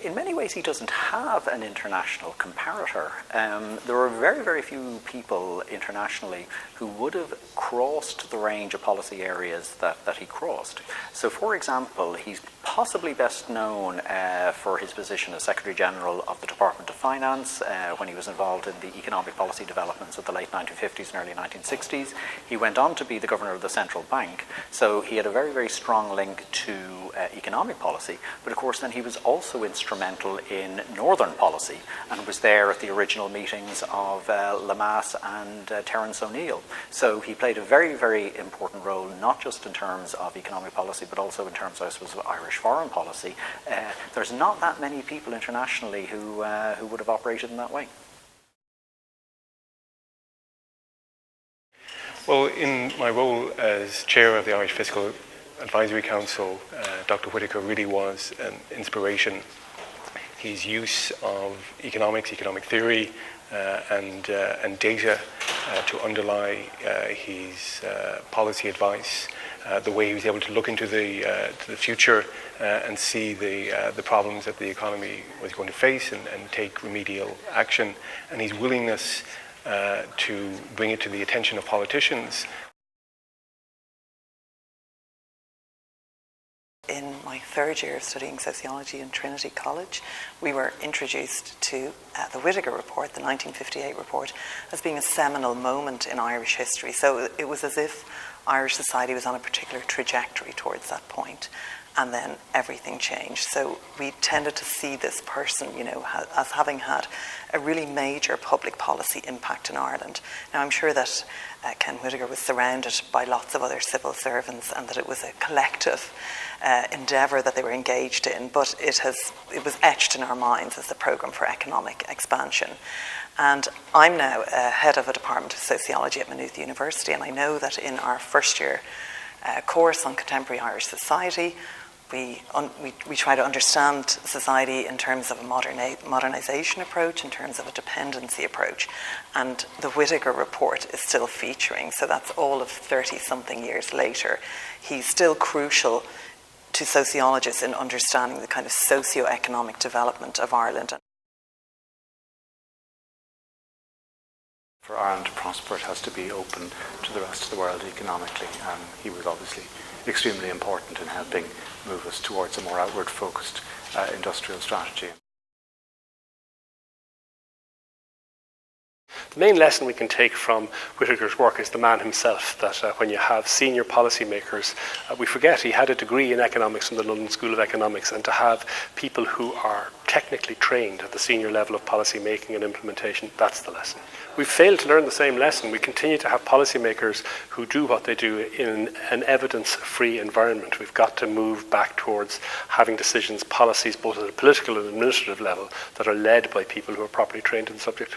in many ways he doesn't have an international comparator. There are very, very few people internationally who would have crossed the range of policy areas that he crossed. So, for example, he's possibly best known for his position as Secretary General of the Department of Finance when he was involved in the economic policy developments of the late 1950s and early 1960s. He went on to be the Governor of the Central Bank, so he had a very, very strong link to economic policy, but of course then he was also instrumental in northern policy and was there at the original meetings of Lemass and Terence O'Neill. So he played a very, very important role, not just in terms of economic policy, but also in terms, I suppose, of Irish foreign policy. There's not that many people internationally who would have operated in that way. Well, in my role as chair of the Irish Fiscal Advisory Council, Dr. Whitaker really was an inspiration. His use of economics, economic theory, and data to underlie his policy advice, the way he was able to look into the future and see the problems that the economy was going to face and take remedial action, and his willingness to bring it to the attention of politicians. In my third year of studying sociology in Trinity College, we were introduced to the Whitaker Report, the 1958 report, as being a seminal moment in Irish history. So it was as if Irish society was on a particular trajectory towards that point, and then everything changed. So we tended to see this person, as having had a really major public policy impact in Ireland. Now, I'm sure that Ken Whitaker was surrounded by lots of other civil servants and that it was a collective endeavour that they were engaged in, but it was etched in our minds as the Programme for Economic Expansion. And I'm now head of a department of sociology at Maynooth University, and I know that in our first year course on contemporary Irish society, we try to understand society in terms of a modernisation approach, in terms of a dependency approach, and the Whitaker Report is still featuring, so that's all of 30-something years later. He's still crucial to sociologists in understanding the kind of socio-economic development of Ireland. For Ireland to prosper, it has to be open to the rest of the world economically, and he was obviously extremely important in helping move us towards a more outward-focused industrial strategy. The main lesson we can take from Whitaker's work is the man himself, that when you have senior policymakers, we forget he had a degree in economics from the London School of Economics, and to have people who are technically trained at the senior level of policy making and implementation, that's the lesson. We've failed to learn the same lesson. We continue to have policymakers who do what they do in an evidence-free environment. We've got to move back towards having decisions, policies, both at a political and administrative level, that are led by people who are properly trained in the subject.